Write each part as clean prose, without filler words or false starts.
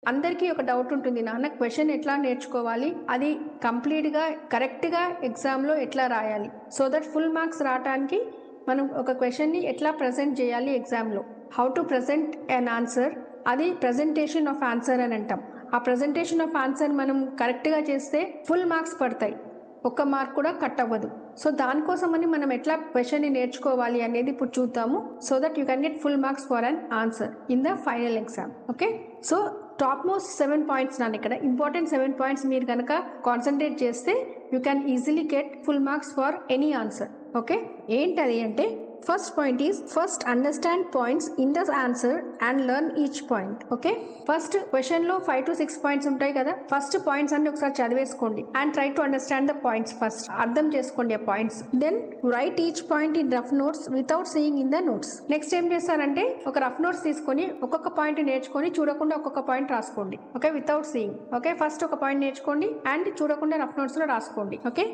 అందరికీ ఒక డౌట్ ఉంటుంది, నాన్న క్వశ్చన్ ఎట్లా నేర్చుకోవాలి, అది కంప్లీట్గా కరెక్ట్గా ఎగ్జామ్లో ఎట్లా రాయాలి, సో దట్ ఫుల్ మార్క్స్ రావడానికి మనం ఒక క్వశ్చన్ని ఎట్లా ప్రజెంట్ చేయాలి ఎగ్జామ్లో, how to present an answer, అది ప్రజెంటేషన్ ఆఫ్ ఆన్సర్ అని అంటాం. ఆ ప్రజెంటేషన్ ఆఫ్ ఆన్సర్ మనం కరెక్ట్గా చేస్తే ఫుల్ మార్క్స్ పడతాయి, ఒక్క మార్క్ కూడా కట్ అవ్వదు. సో దానికోసమని మనం ఎట్లా క్వశ్చన్ని నేర్చుకోవాలి అనేది ఇప్పుడు చూద్దాము, so that you can get full marks for an answer in the final exam. Okay, so top most 7 points నాన్న, ఇక్కడ ఇంపార్టెంట్ 7 పాయింట్స్ మీరు కనుక కాన్సన్ట్రేట్ చేస్తే you can easily get full marks for any answer. Okay, ఏంటది అంటే first point is first understand points in the answer and learn each point. Okay, first question లో 5 to 6 points ఉంటాయి కదా, first points అన్ని ఒకసారి చదివేసుకోండి and try to understand the points, first అర్థం చేసుకోండి ఆ points. Then write each point in rough notes without seeing in the notes. Next ఏం చేస్తారంటే ఒక రఫ్ నోట్స్ తీసుకొని ఒక్కొక్క పాయింట్ నేర్చుకొని చూడకుండా ఒక్కొక్క పాయింట్ రాసుకోండి. Okay, without seeing. Okay, first ఒక పాయింట్ నేర్చుకోండి అండ్ చూడకుండా రఫ్ నోట్స్ లో రాసుకోండి. Okay,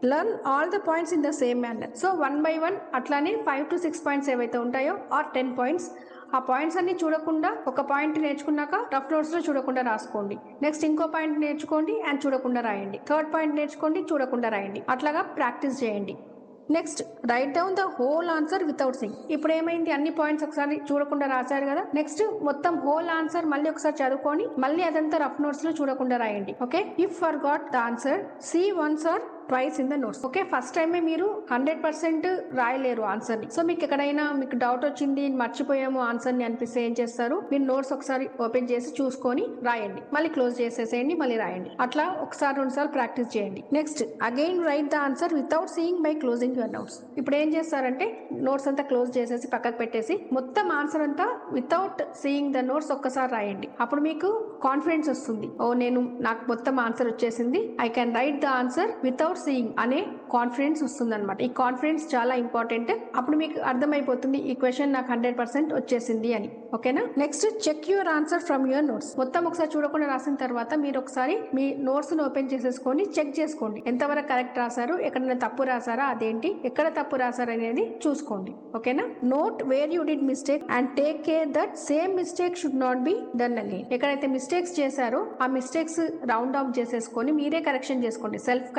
learn all the points in the same manner. So 1 by 1 అట్లానే 5 to 6 పాయింట్స్ ఏవైతే ఉంటాయో ఆర్ 10 పాయింట్స్, ఆ పాయింట్స్ అన్ని చూడకుండా ఒక పాయింట్ నేర్చుకున్నాక రఫ్ నోట్స్ లో చూడకుండా రాసుకోండి. నెక్స్ట్ ఇంకో పాయింట్ నేర్చుకోండి అండ్ చూడకుండా రాయండి. థర్డ్ పాయింట్ నేర్చుకోండి, చూడకుండా రాయండి. అట్లాగా ప్రాక్టీస్ చేయండి. Next right down the whole answer without Singh. ఇప్పుడు ఏమైంది, అన్ని పాయింట్స్ ఒకసారి చూడకుండా రాశారు కదా, నెక్స్ట్ మొత్తం హోల్ ఆన్సర్ మళ్ళీ ఒకసారి చదువుకొని మళ్ళీ అదంతా రఫ్ నోట్స్ లో చూడకుండా రాయండి. Okay, if forgot the answer see once or twice in the notes. Okay, first టైమే మీరు 100% రాయలేరు ఆన్సర్ ని. సో మీకు ఎక్కడైనా మీకు డౌట్ వచ్చింది, మర్చిపోయాము ఆన్సర్ ని అనిపిస్తే ఏం చేస్తారు, మీరు నోట్స్ ఒకసారి ఓపెన్ చేసి చూసుకొని రాయండి, మళ్ళీ క్లోజ్ చేసేసేయండి, మళ్ళీ రాయండి. అట్లా ఒకసారి 2 సార్లు ప్రాక్టీస్ చేయండి. Next again right the answer without seeing by closing your notes. ఇప్పుడు ఏం చేస్తారంటే నోట్స్ అంతా క్లోజ్ చేసేసి పక్కకు పెట్టేసి మొత్తం ఆన్సర్ అంతా వితౌట్ సీయింగ్ ద నోట్స్ ఒక్కసారి రాయండి. అప్పుడు మీకు కాన్ఫిడెన్స్ వస్తుంది, ఓ నాకు మొత్తం ఆన్సర్ వచ్చేసింది, I can write the answer without seeing అనే కాన్ఫిడెన్స్ వస్తుంది అనమాట. ఈ కాన్ఫిడెన్స్ చాలా ఇంపార్టెంట్. అప్పుడు మీకు అర్థమైపోతుంది ఈ క్వశ్చన్ నాకు 100% వచ్చేసింది అని. ఓకేనా, next check your answer from your notes. మొత్తం ఒకసారి చూడకుండా రాసిన తర్వాత మీరు ఒకసారి మీ నోట్స్ ను ఓపెన్ చేసేసుకొని చెక్ చేసుకోండి, ఎంతవరకు కరెక్ట్ రాశారు, ఎక్కడైనా తప్పు రాశారా, అదేంటి, ఎక్కడ తప్పు రాశారు అనేది చూసుకోండి. ఓకేనా, note where you did mistake and take care that same mistake should not be done again. ఎక్కడైతే మిస్టేక్స్ చేశారో ఆ మిస్టేక్స్ రౌండ్ ఆఫ్ చేసేసుకొని మీరే కరెక్షన్ చేసుకోండి, సెల్ఫ్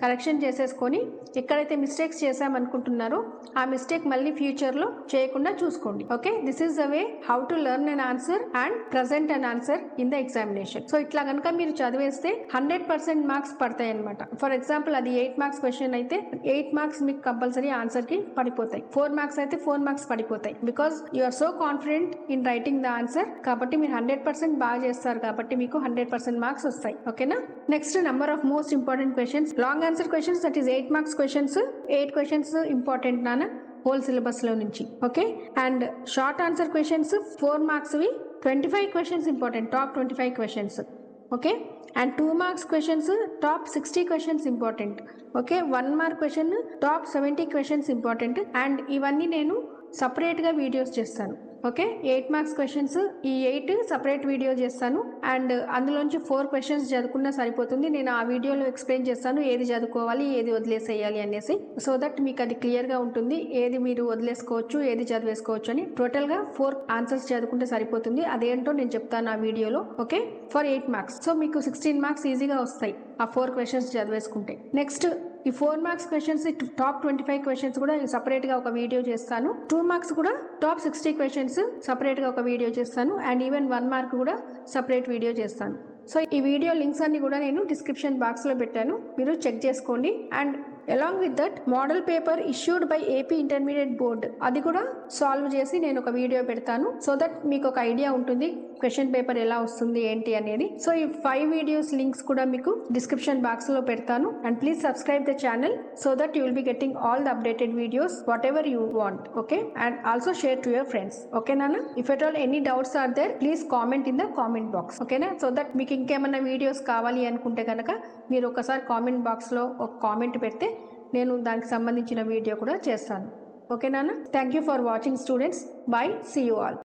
కరెక్షన్ చేసేసుకొని ఎక్కడైతే మిస్టేక్స్ చేసామనుకుంటున్నారో ఆ మిస్టేక్ మళ్ళీ ఫ్యూచర్ లో చేయకుండా చూసుకోండి. Okay, this is the way how to learn an answer and present an answer in the examination. So ఇట్లా కనుక మీరు చదివేస్తే 100% మార్క్స్ పడతాయి అనమాట. ఫర్ ఎగ్జాంపుల్ అది 8 మార్క్స్ క్వశ్చన్ అయితే 8 మార్క్స్ మీకు కంపల్సరీ ఆన్సర్ కి పడిపోతాయి. 4 మార్క్స్ అయితే 4 మార్క్స్ పడిపోతాయి, because you are so confident in writing the answer. కాబట్టి మీరు 100% బాగా చేస్తారు కాబట్టి మీకు 100% మార్క్స్ వస్తాయి. ఓకేనా, next number of most important questions, long answer questions, that is 8 marks questions. 8 questions important నాన్న హోల్ సిలబస్ లో నుంచి. Okay, and short answer questions 4 marks వి 25 questions important, top 25 questions. Okay, and 2 marks questions top 60 questions important. Okay, 1 mark question top 70 questions important. And ఇవన్నీ నేను separate గా videos చేస్తాను. Okay, 8 marks questions ఈ 8 separate video చేస్తాను and అందులోంచి 4 questions చదువుకున్నా సరిపోతుంది. నేను ఆ వీడియోలో ఎక్స్ప్లెయిన్ చేస్తాను ఏది చదువుకోవాలి, ఏది వదిలేసేయాలి అనేసి, సో దట్ మీకు అది క్లియర్ గా ఉంటుంది, ఏది మీరు వదిలేసుకోవచ్చు, ఏది చదివేసుకోవచ్చు అని. టోటల్ గా 4 ఆన్సర్స్ చదువుకుంటే సరిపోతుంది, అదేంటో నేను చెప్తాను ఆ వీడియోలో. Okay, for 8 marks. సో మీకు 16 మార్క్స్ ఈజీగా వస్తాయి ఆ 4 క్వశ్చన్స్ చదివేసుకుంటే. నెక్స్ట్ ఈ 4 మార్క్స్ క్వశ్చన్స్ టాప్ 25 క్వశ్చన్స్ కూడా సపరేట్ గా ఒక వీడియో చేస్తాను. 2 మార్క్స్ కూడా టాప్ 60 క్వశ్చన్స్ సపరేట్ గా ఒక వీడియో చేస్తాను అండ్ ఈవెన్ 1 మార్క్ కూడా సపరేట్ వీడియో చేస్తాను. సో ఈ వీడియో లింక్స్ అన్ని కూడా నేను డిస్క్రిప్షన్ బాక్స్ లో పెట్టాను, మీరు చెక్ చేసుకోండి. And along with that model paper issued by AP intermediate board, అది కూడా సాల్వ్ చేసి నేను ఒక వీడియో పెడతాను, సో దట్ మీకు ఒక ఐడియా ఉంటుంది క్వశ్చన్ పేపర్ ఎలా వస్తుంది ఏంటి అనేది. సో ఈ 5 వీడియోస్ లింక్స్ కూడా మీకు డిస్క్రిప్షన్ బాక్స్ లో పెడతాను. And please subscribe the channel so that you will be getting all the updated videos whatever you want. Okay, and also share to your friends. Okay నాన్న, if at all any doubts are there please comment in the comment box. ఓకేనా, so that మీకు ఇంకేమైనా videos కావాలి అనుకుంటే కనుక మీరు ఒకసారి comment box లో ఒక కామెంట్ పెడితే నేను దానికి సంబంధించిన వీడియో కూడా చేస్తాను. ఓకే నాన్న, thank you for watching students. Bye, see you all.